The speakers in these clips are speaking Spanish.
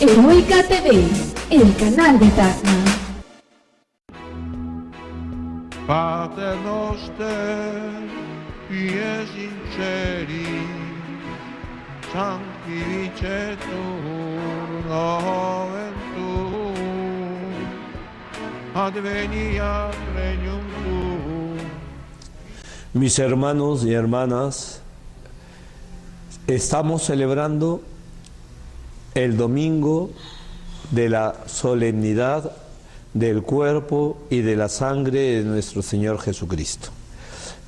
Heroica TV, el canal de Tacna. Pater noster, qui sinceri, sanctificetur nomen tuum, adveniat regnum tuum. Mis hermanos y hermanas, estamos celebrando el domingo de la solemnidad del cuerpo y de la sangre de nuestro Señor Jesucristo.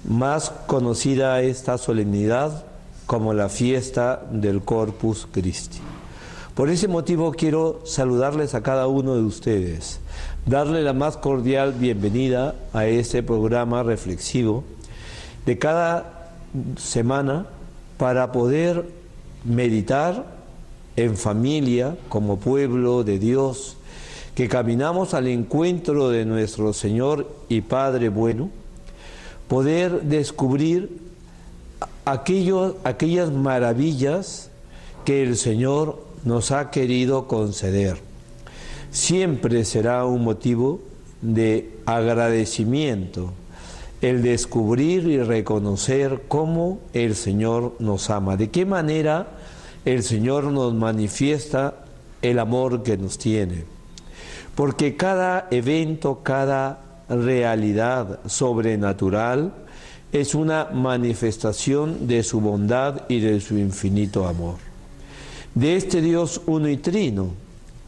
Más conocida esta solemnidad como la fiesta del Corpus Christi. Por ese motivo quiero saludarles a cada uno de ustedes, darle la más cordial bienvenida a este programa reflexivo de cada semana para poder meditar en familia, como pueblo de Dios, que caminamos al encuentro de nuestro Señor y Padre bueno, poder descubrir aquellas maravillas que el Señor nos ha querido conceder. Siempre será un motivo de agradecimiento el descubrir y reconocer cómo el Señor nos ama, de qué manera el Señor nos manifiesta el amor que nos tiene. Porque cada evento, cada realidad sobrenatural es una manifestación de su bondad y de su infinito amor. De este Dios uno y trino,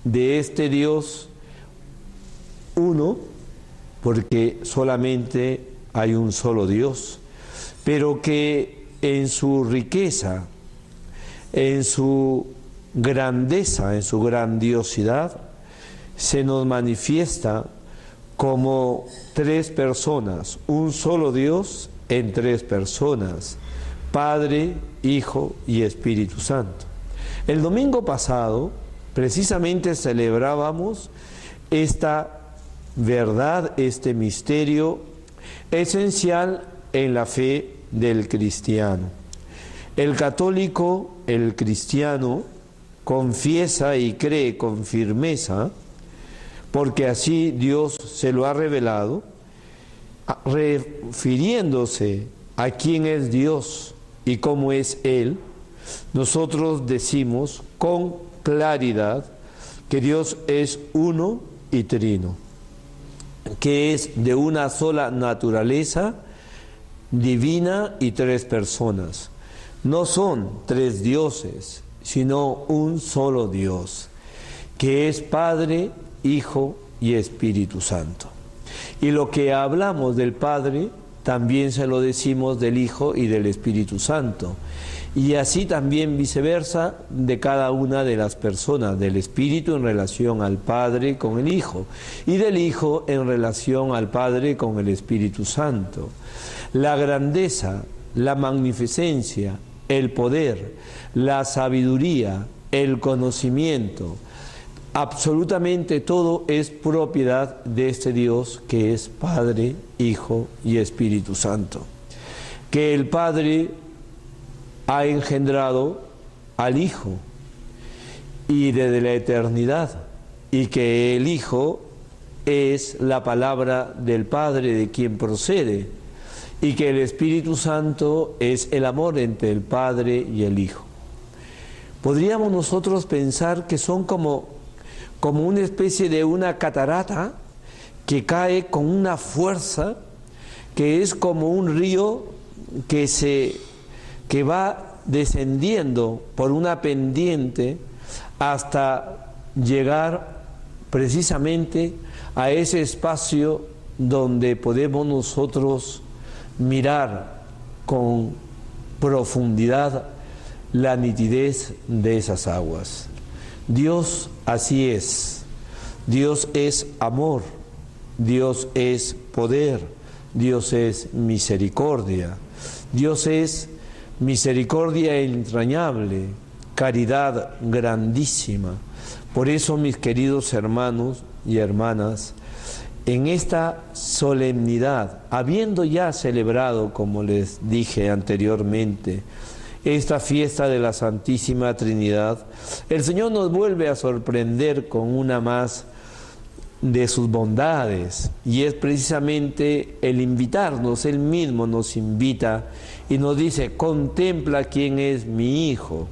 de este Dios uno, porque solamente hay un solo Dios, pero que en su riqueza, en su grandeza, en su grandiosidad, se nos manifiesta como tres personas, un solo Dios en tres personas, Padre, Hijo y Espíritu Santo. El domingo pasado, precisamente celebrábamos esta verdad, este misterio esencial en la fe del cristiano. El católico, el cristiano, confiesa y cree con firmeza, porque así Dios se lo ha revelado, refiriéndose a quién es Dios y cómo es Él. Nosotros decimos con claridad que Dios es uno y trino, que es de una sola naturaleza divina y tres personas. No son tres dioses, sino un solo Dios, que es Padre, Hijo y Espíritu Santo. Y lo que hablamos del Padre, también se lo decimos del Hijo y del Espíritu Santo. Y así también viceversa de cada una de las personas, del Espíritu en relación al Padre con el Hijo, y del Hijo en relación al Padre con el Espíritu Santo. La grandeza, la magnificencia, el poder, la sabiduría, el conocimiento, absolutamente todo es propiedad de este Dios que es Padre, Hijo y Espíritu Santo. Que el Padre ha engendrado al Hijo y desde la eternidad, y que el Hijo es la palabra del Padre de quien procede, y que el Espíritu Santo es el amor entre el Padre y el Hijo. Podríamos nosotros pensar que son como una especie de una catarata que cae con una fuerza, que es como un río que va descendiendo por una pendiente hasta llegar precisamente a ese espacio donde podemos nosotros mirar con profundidad la nitidez de esas aguas. Dios así es. Dios es amor, Dios es poder, Dios es misericordia, Dios es misericordia entrañable, caridad grandísima. Por eso, mis queridos hermanos y hermanas, en esta solemnidad, habiendo ya celebrado, como les dije anteriormente, esta fiesta de la Santísima Trinidad, el Señor nos vuelve a sorprender con una más de sus bondades, y es precisamente el invitarnos. Él mismo nos invita y nos dice: contempla quién es mi Hijo,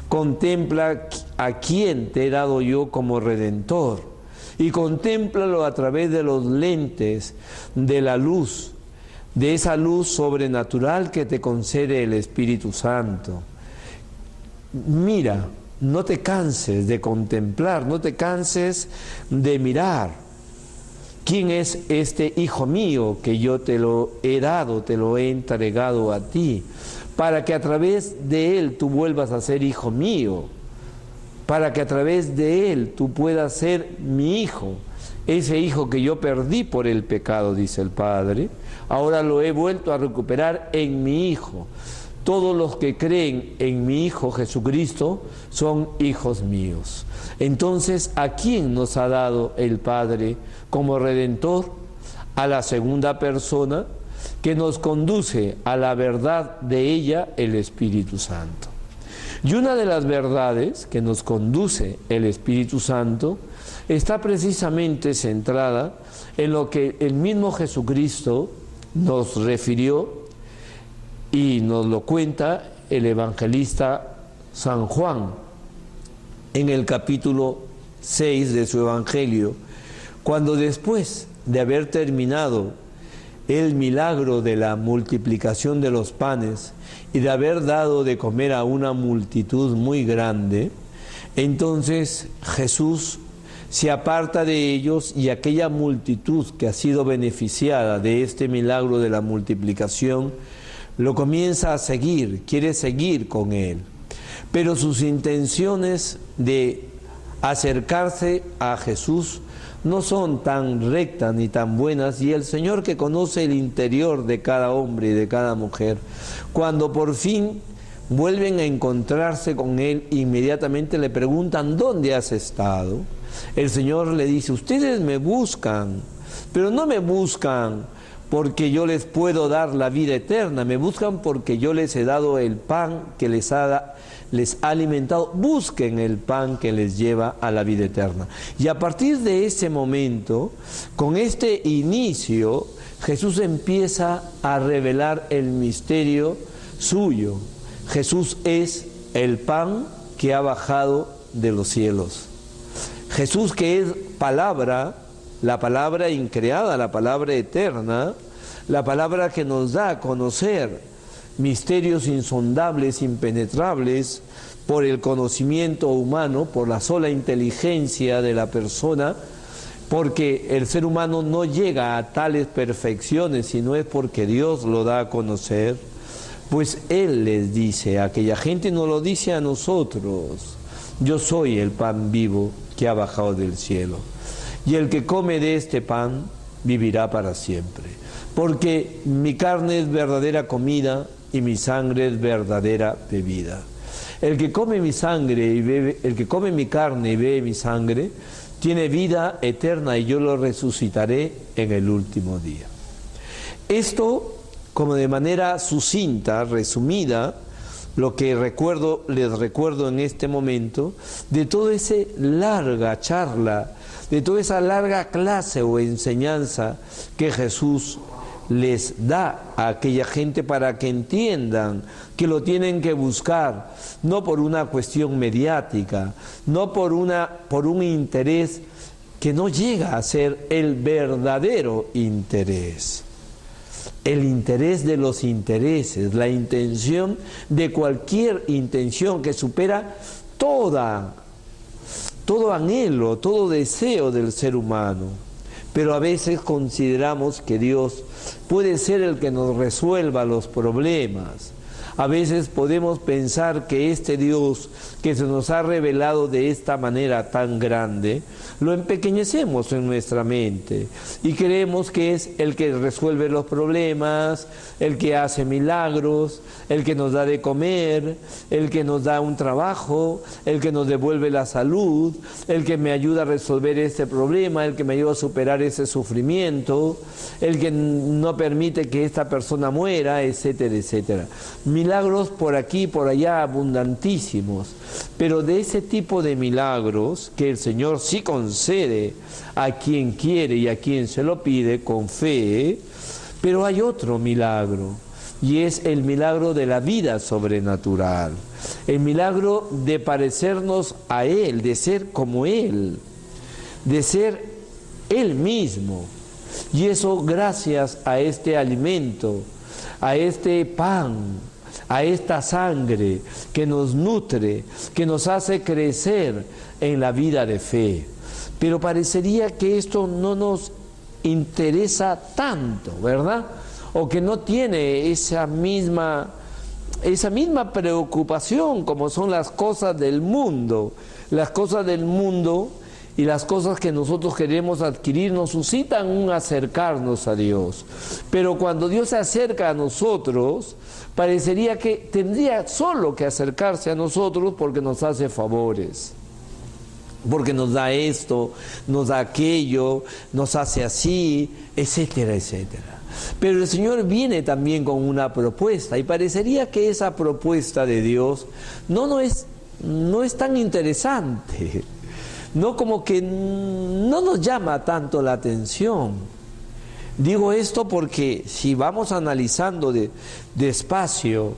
contempla a quién te he dado yo como Redentor, y contémplalo a través de los lentes de la luz, de esa luz sobrenatural que te concede el Espíritu Santo. Mira, no te canses de contemplar, no te canses de mirar. ¿Quién es este Hijo mío que yo te lo he dado, te lo he entregado a ti? Para que a través de él tú vuelvas a ser hijo mío, para que a través de él tú puedas ser mi hijo. Ese hijo que yo perdí por el pecado, dice el Padre, ahora lo he vuelto a recuperar en mi Hijo. Todos los que creen en mi Hijo Jesucristo son hijos míos. Entonces, ¿a quién nos ha dado el Padre como Redentor? A la segunda persona que nos conduce a la verdad de ella, el Espíritu Santo. Y una de las verdades que nos conduce el Espíritu Santo está precisamente centrada en lo que el mismo Jesucristo nos refirió y nos lo cuenta el evangelista San Juan en el capítulo 6 de su evangelio, cuando después de haber terminado el milagro de la multiplicación de los panes y de haber dado de comer a una multitud muy grande, entonces Jesús se aparta de ellos, y aquella multitud que ha sido beneficiada de este milagro de la multiplicación lo comienza a seguir, quiere seguir con él. Pero sus intenciones de acercarse a Jesús no son tan rectas ni tan buenas, y el Señor, que conoce el interior de cada hombre y de cada mujer, cuando por fin vuelven a encontrarse con él, inmediatamente le preguntan: ¿dónde has estado? El Señor le dice: ustedes me buscan, pero no me buscan porque yo les puedo dar la vida eterna, me buscan porque yo les he dado el pan que les ha alimentado. Busquen el pan que les lleva a la vida eterna. Y a partir de ese momento, con este inicio, Jesús empieza a revelar el misterio suyo. Jesús es el pan que ha bajado de los cielos. Jesús, que es palabra, la palabra increada, la palabra eterna, la palabra que nos da a conocer misterios insondables, impenetrables por el conocimiento humano, por la sola inteligencia de la persona, porque el ser humano no llega a tales perfecciones, sino es porque Dios lo da a conocer. Pues Él les dice, aquella gente no lo dice a nosotros: yo soy el pan vivo que ha bajado del cielo, y el que come de este pan vivirá para siempre, porque mi carne es verdadera comida y mi sangre es verdadera bebida. El que come mi sangre y bebe, el que come mi carne y bebe mi sangre, tiene vida eterna, y yo lo resucitaré en el último día. Esto, como de manera sucinta, resumida, lo que les recuerdo en este momento, de toda esa larga charla, de toda esa larga clase o enseñanza que Jesús les da a aquella gente, para que entiendan que lo tienen que buscar, no por una cuestión mediática, no por un interés que no llega a ser el verdadero interés. El interés de los intereses, la intención de cualquier intención que supera todo anhelo, todo deseo del ser humano. Pero a veces consideramos que Dios puede ser el que nos resuelva los problemas. A veces podemos pensar que este Dios que se nos ha revelado de esta manera tan grande, lo empequeñecemos en nuestra mente y creemos que es el que resuelve los problemas, el que hace milagros, el que nos da de comer, el que nos da un trabajo, el que nos devuelve la salud, el que me ayuda a resolver este problema, el que me ayuda a superar ese sufrimiento, el que no permite que esta persona muera, etcétera, etcétera. milagros por aquí y por allá abundantísimos, pero de ese tipo de milagros que el Señor sí concede a quien quiere y a quien se lo pide con fe, pero hay otro milagro, y es el milagro de la vida sobrenatural, el milagro de parecernos a Él, de ser como Él, de ser Él mismo, y eso gracias a este alimento, a este pan, a esta sangre que nos nutre, que nos hace crecer en la vida de fe. Pero parecería que esto no nos interesa tanto, ¿verdad? O que no tiene esa misma preocupación como son las cosas del mundo. Las cosas del mundo y las cosas que nosotros queremos adquirir nos suscitan un acercarnos a Dios. Pero cuando Dios se acerca a nosotros, parecería que tendría solo que acercarse a nosotros porque nos hace favores. Porque nos da esto, nos da aquello, nos hace así, etcétera, etcétera. Pero el Señor viene también con una propuesta y parecería que esa propuesta de Dios no es tan interesante. No, como que no nos llama tanto la atención. Digo esto porque si vamos analizando despacio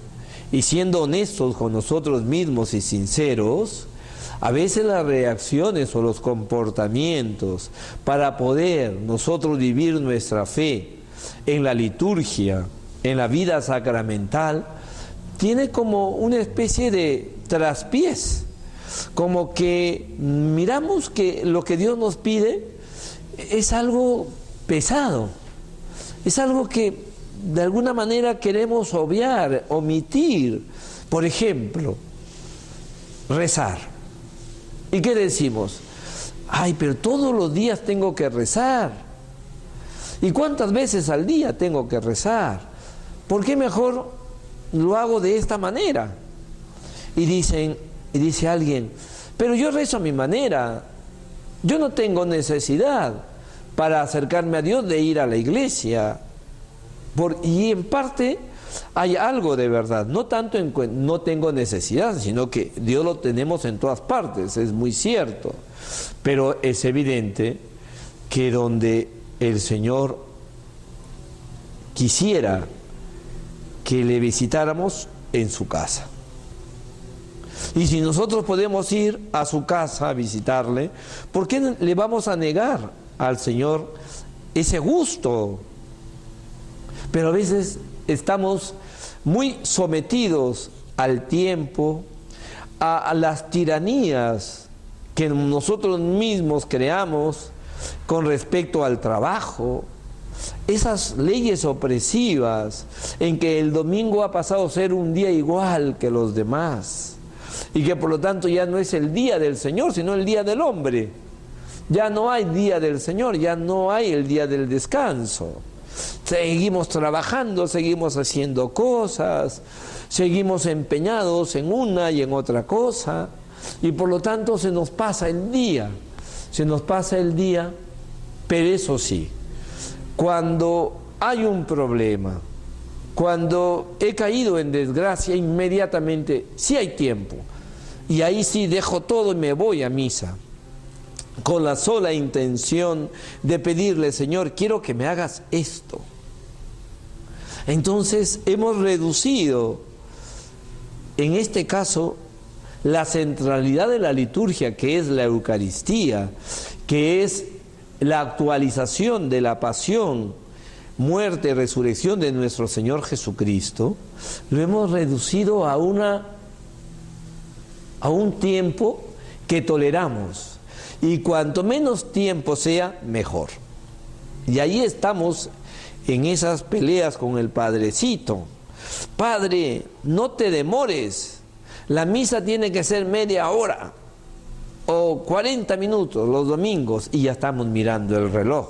y siendo honestos con nosotros mismos y sinceros, a veces las reacciones o los comportamientos para poder nosotros vivir nuestra fe en la liturgia, en la vida sacramental, tiene como una especie de traspiés. Como que miramos que lo que Dios nos pide es algo pesado, es algo que de alguna manera queremos obviar, omitir. Por ejemplo, rezar. ¿Y qué decimos? Ay, pero todos los días tengo que rezar. ¿Y cuántas veces al día tengo que rezar? ¿Por qué mejor lo hago de esta manera? Y dice alguien, pero yo rezo a mi manera, yo no tengo necesidad para acercarme a Dios de ir a la iglesia. Y en parte hay algo de verdad, no tanto no tengo necesidad, sino que Dios lo tenemos en todas partes, es muy cierto. Pero es evidente que donde el Señor quisiera que le visitáramos, en su casa. Y si nosotros podemos ir a su casa a visitarle, ¿por qué le vamos a negar al Señor ese gusto? Pero a veces estamos muy sometidos al tiempo, a las tiranías que nosotros mismos creamos con respecto al trabajo, esas leyes opresivas en que el domingo ha pasado a ser un día igual que los demás. Y que por lo tanto ya no es el día del Señor, sino el día del hombre. Ya no hay día del Señor, ya no hay el día del descanso. Seguimos trabajando, seguimos haciendo cosas, seguimos empeñados en una y en otra cosa. Y por lo tanto se nos pasa el día. Pero eso sí, cuando hay un problema, cuando he caído en desgracia, inmediatamente sí hay tiempo. Y ahí sí dejo todo y me voy a misa, con la sola intención de pedirle, Señor, quiero que me hagas esto. Entonces hemos reducido, en este caso, la centralidad de la liturgia, que es la Eucaristía, que es la actualización de la pasión, muerte y resurrección de nuestro Señor Jesucristo, lo hemos reducido a un tiempo que toleramos, y cuanto menos tiempo sea, mejor. Y ahí estamos en esas peleas con el Padrecito. Padre, no te demores, la misa tiene que ser media hora o 40 minutos los domingos, y ya estamos mirando el reloj.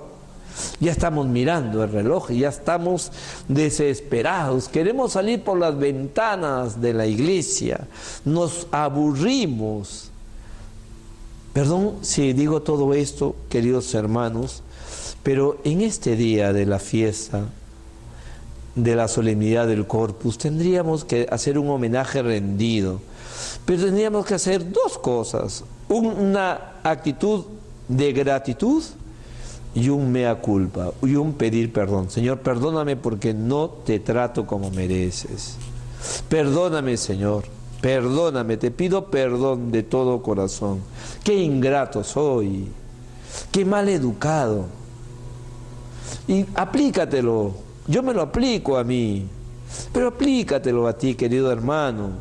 Ya estamos mirando el reloj y ya estamos desesperados. Queremos salir por las ventanas de la iglesia. Nos aburrimos. Perdón si digo todo esto, queridos hermanos, pero en este día de la fiesta de la solemnidad del Corpus, tendríamos que hacer un homenaje rendido, pero tendríamos que hacer dos cosas: una actitud de gratitud y un mea culpa, y un pedir perdón. Señor, perdóname porque no te trato como mereces. Perdóname, Señor, perdóname, te pido perdón de todo corazón. Qué ingrato soy, qué mal educado. Y aplícatelo, yo me lo aplico a mí, pero aplícatelo a ti, querido hermano,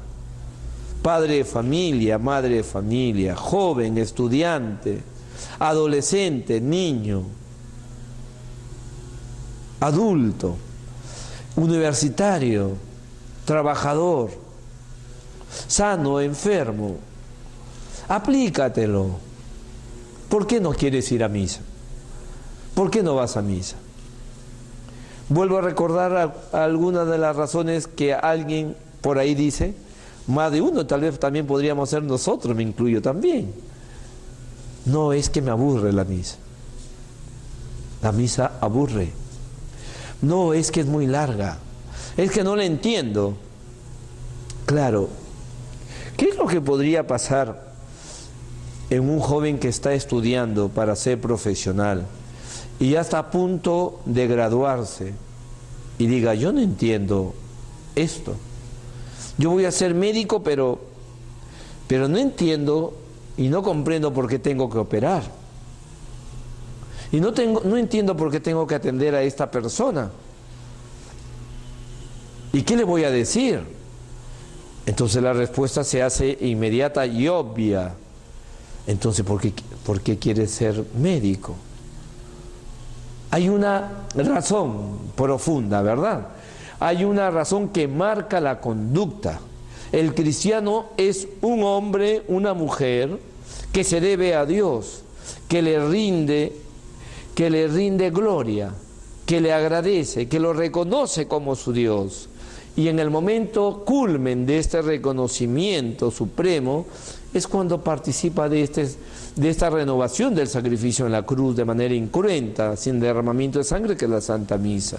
padre de familia, madre de familia, joven, estudiante, adolescente, niño, adulto, universitario, trabajador, sano, enfermo. Aplícatelo. ¿Por qué no quieres ir a misa? ¿Por qué no vas a misa? Vuelvo a recordar algunas de las razones que alguien por ahí dice, más de uno, tal vez también podríamos ser nosotros, me incluyo también. No es que me aburre la misa. La misa aburre. No es que es muy larga. Es que no la entiendo. Claro, ¿qué es lo que podría pasar en un joven que está estudiando para ser profesional y ya está a punto de graduarse y diga, yo no entiendo esto? Yo voy a ser médico, pero no entiendo y no comprendo por qué tengo que operar. Y no entiendo por qué tengo que atender a esta persona. ¿Y qué le voy a decir? Entonces la respuesta se hace inmediata y obvia. Entonces, ¿por qué quieres ser médico? Hay una razón profunda, ¿verdad? Hay una razón que marca la conducta. El cristiano es un hombre, una mujer que se debe a Dios, que le rinde gloria, que le agradece, que lo reconoce como su Dios. Y en el momento culmen de este reconocimiento supremo es cuando participa de esta renovación del sacrificio en la cruz de manera incruenta, sin derramamiento de sangre, que es la Santa Misa.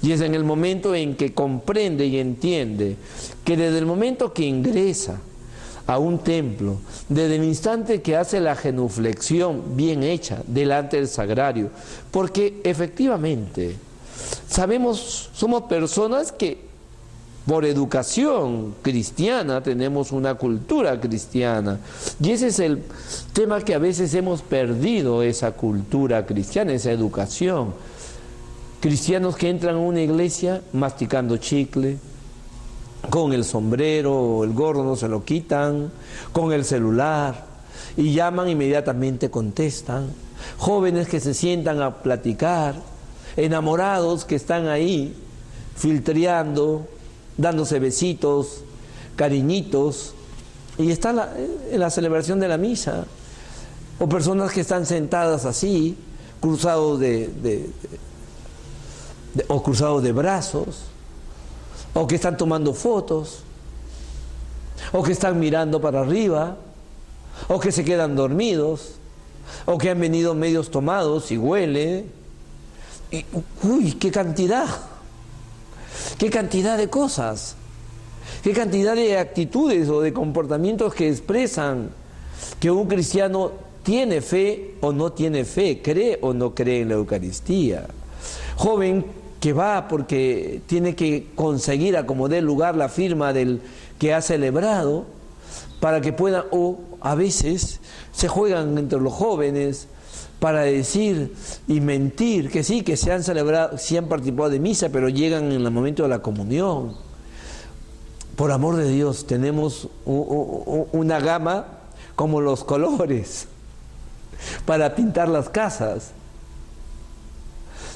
Y es en el momento en que comprende y entiende que desde el momento que ingresa a un templo, desde el instante que hace la genuflexión bien hecha delante del sagrario, porque efectivamente sabemos, somos personas que por educación cristiana tenemos una cultura cristiana, y ese es el tema, que a veces hemos perdido esa cultura cristiana, esa educación. Cristianos que entran a una iglesia masticando chicle, con el sombrero o el gorro no se lo quitan, con el celular, y llaman, inmediatamente contestan. Jóvenes que se sientan a platicar, enamorados que están ahí filtreando, dándose besitos, cariñitos, y está en la celebración de la misa. O personas que están sentadas así, cruzados cruzados de brazos, o que están tomando fotos, o que están mirando para arriba, o que se quedan dormidos, o que han venido medios tomados y huele. Y, ¡uy, qué cantidad! ¡Qué cantidad de cosas! ¡Qué cantidad de actitudes o de comportamientos que expresan que un cristiano tiene fe o no tiene fe, cree o no cree en la Eucaristía! Joven que va porque tiene que conseguir a como dé lugar la firma del que ha celebrado, para que pueda, o a veces se juegan entre los jóvenes para decir y mentir que sí, que se han celebrado, sí han participado de misa, pero llegan en el momento de la comunión. Por amor de Dios, tenemos una gama como los colores para pintar las casas.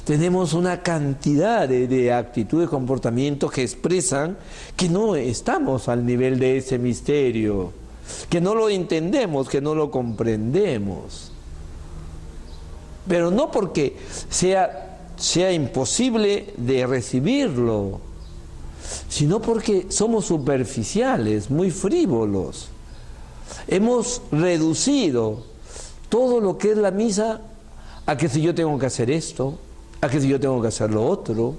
Tenemos una cantidad de actitudes, comportamientos que expresan que no estamos al nivel de ese misterio, que no lo entendemos, que no lo comprendemos. Pero no porque sea imposible de recibirlo, sino porque somos superficiales, muy frívolos. Hemos reducido todo lo que es la misa a que si yo tengo que hacer esto, a que si yo tengo que hacer lo otro.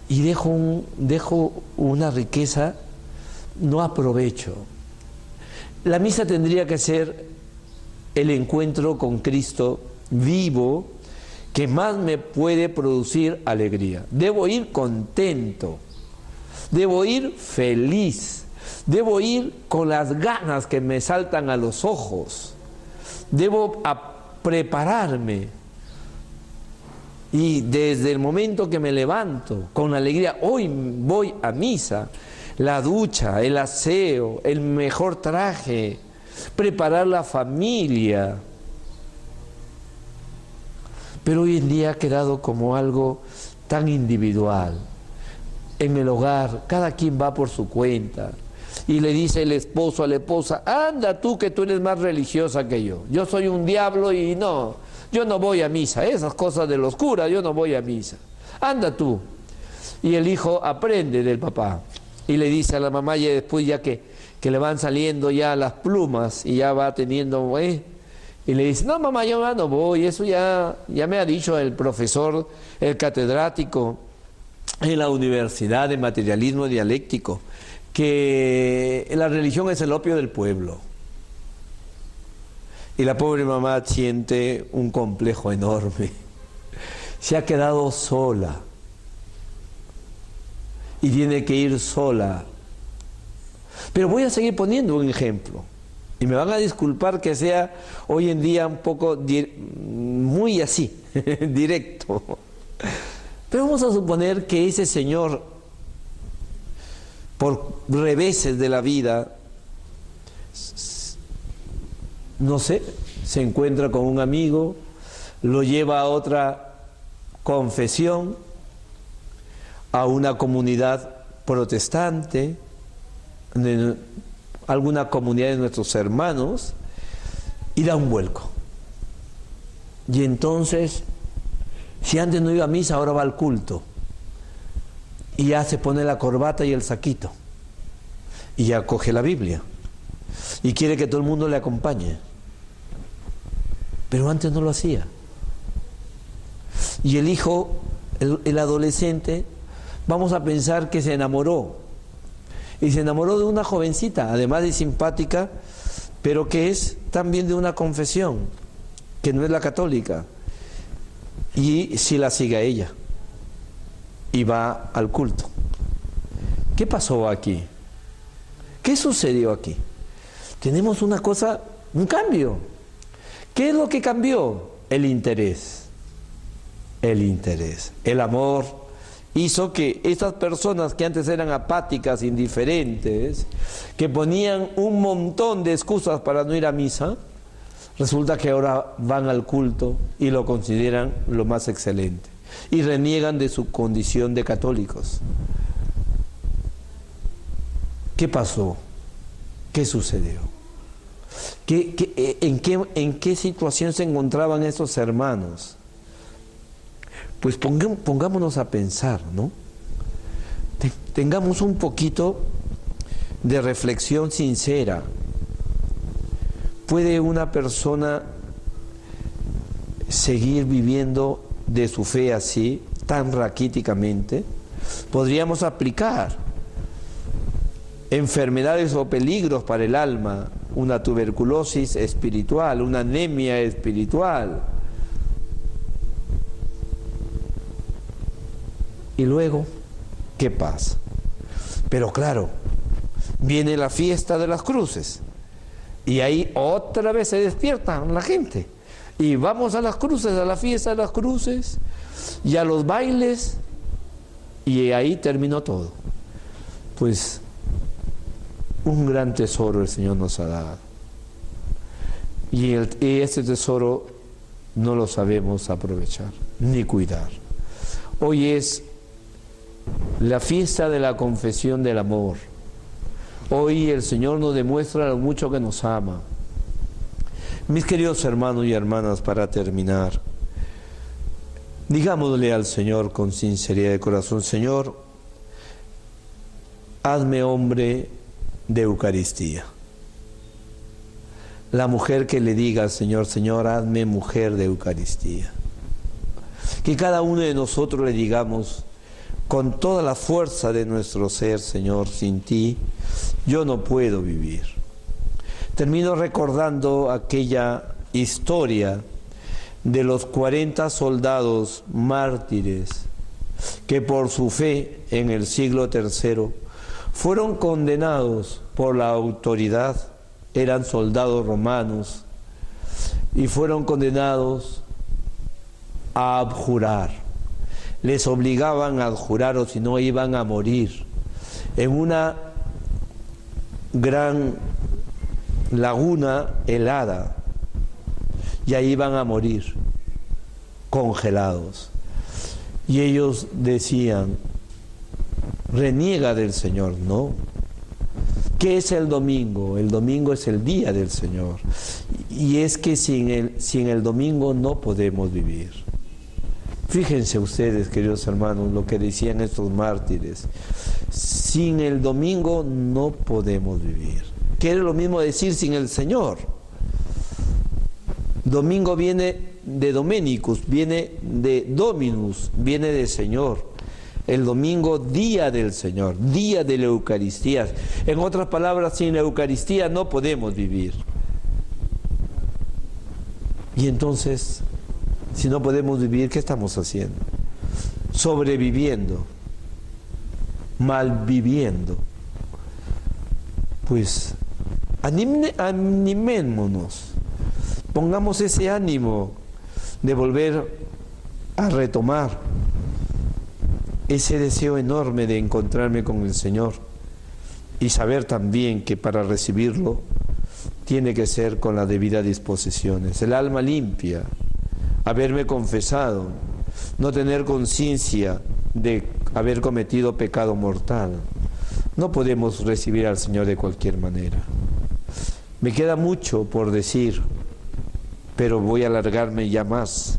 y dejo una riqueza, no aprovecho. La misa tendría que ser el encuentro con Cristo vivo que más me puede producir alegría. Debo ir contento, debo ir feliz, debo ir con las ganas que me saltan a los ojos, debo prepararme. Y desde el momento que me levanto, con alegría, hoy voy a misa, la ducha, el aseo, el mejor traje, preparar la familia. Pero hoy en día ha quedado como algo tan individual. En el hogar, cada quien va por su cuenta. Y le dice el esposo a la esposa, anda tú que tú eres más religiosa que yo. Yo soy un diablo y no, yo no voy a misa. Esas cosas de los curas, yo no voy a misa. Anda tú. Y el hijo aprende del papá. Y le dice a la mamá, y después ya que le van saliendo ya las plumas y ya va teniendo... y le dice, no mamá, yo ya no voy, eso ya me ha dicho el profesor, el catedrático en la Universidad de Materialismo Dialéctico, que la religión es el opio del pueblo. Y la pobre mamá siente un complejo enorme. Se ha quedado sola. Y tiene que ir sola. Pero voy a seguir poniendo un ejemplo. Y me van a disculpar que sea hoy en día un poco muy así, directo. Pero vamos a suponer que ese señor, por reveses de la vida, no sé, se encuentra con un amigo, lo lleva a otra confesión, a una comunidad protestante, de alguna comunidad de nuestros hermanos, y da un vuelco. Y entonces, si antes no iba a misa, ahora va al culto. Y ya se pone la corbata y el saquito. Y ya coge la Biblia. Y quiere que todo el mundo le acompañe. Pero antes no lo hacía. Y el hijo, el adolescente, vamos a pensar que se enamoró. Y se enamoró de una jovencita, además de simpática, pero que es también de una confesión, que no es la católica. Y si la sigue a ella. Y va al culto. ¿Qué pasó aquí? ¿Qué sucedió aquí? Tenemos una cosa, un cambio. ¿Qué es lo que cambió? El interés. El interés. El amor hizo que estas personas que antes eran apáticas, indiferentes, que ponían un montón de excusas para no ir a misa, resulta que ahora van al culto y lo consideran lo más excelente. Y reniegan de su condición de católicos. ¿Qué pasó? ¿Qué sucedió? ¿En qué situación se encontraban esos hermanos? Pues pongámonos a pensar, ¿no? Tengamos un poquito de reflexión sincera. ¿Puede una persona seguir viviendo de su fe así, tan raquíticamente? Podríamos aplicar enfermedades o peligros para el alma, una tuberculosis espiritual, una anemia espiritual. Y luego, ¿qué pasa? Pero claro, viene la fiesta de las cruces y ahí otra vez se despierta la gente y vamos a las cruces, a la fiesta de las cruces y a los bailes, y ahí terminó todo. Pues un gran tesoro el Señor nos ha dado, y este tesoro no lo sabemos aprovechar ni cuidar. Hoy es la fiesta de la confesión del amor. Hoy el Señor nos demuestra lo mucho que nos ama. Mis queridos hermanos y hermanas, para terminar, digámosle al Señor con sinceridad de corazón: Señor, hazme hombre de Eucaristía. La mujer que le diga al Señor: Señor, hazme mujer de Eucaristía. Que cada uno de nosotros le digamos: con toda la fuerza de nuestro ser, Señor. Sin ti yo no puedo vivir. Termino recordando aquella historia de los 40 soldados mártires que por su fe en el siglo III fueron condenados por la autoridad, eran soldados romanos, y fueron condenados a abjurar. Les obligaban a abjurar o si no iban a morir en una gran laguna helada, y ahí iban a morir congelados. Y ellos decían: reniega del Señor. No. ¿Qué es el domingo? El domingo es el día del Señor. Y es que sin el domingo no podemos vivir. Fíjense ustedes, queridos hermanos, lo que decían estos mártires. Sin el domingo no podemos vivir. Quiere lo mismo decir sin el Señor. Domingo viene de Dominicus, viene de Dominus, viene de Señor. El domingo, día del Señor, día de la Eucaristía. En otras palabras, sin la Eucaristía no podemos vivir. Y entonces, si no podemos vivir, ¿qué estamos haciendo? Sobreviviendo, malviviendo. Pues animémonos, pongamos ese ánimo de volver a retomar ese deseo enorme de encontrarme con el Señor y saber también que para recibirlo tiene que ser con las debidas disposiciones. El alma limpia, haberme confesado, no tener conciencia de haber cometido pecado mortal. No podemos recibir al Señor de cualquier manera. Me queda mucho por decir, pero voy a alargarme ya más.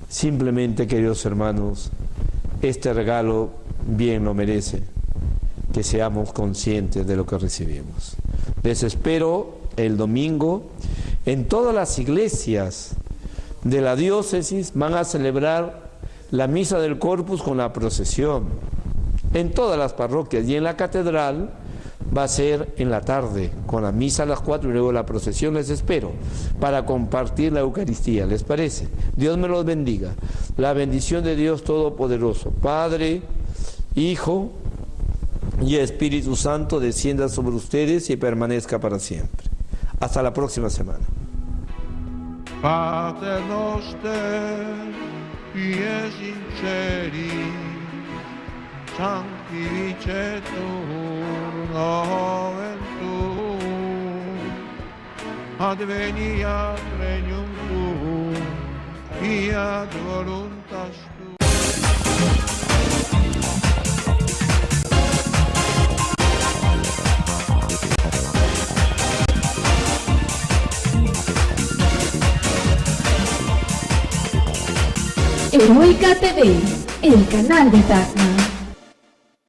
Simplemente, queridos hermanos, este regalo bien lo merece, que seamos conscientes de lo que recibimos. Les espero el domingo. En todas las iglesias de la diócesis van a celebrar la misa del Corpus con la procesión. En todas las parroquias, y en la catedral va a ser en la tarde, con la misa a las 4 y luego la procesión. Les espero para compartir la Eucaristía. ¿Les parece? Dios me los bendiga. La bendición de Dios Todopoderoso, Padre, Hijo y Espíritu Santo, descienda sobre ustedes y permanezca para siempre. Hasta la próxima semana. Pater noster, pies in celi, sanctificetur nomen tuum, adveniat regnum tuum, fiat voluntas tuum. Heroica TV, el canal de Tacna.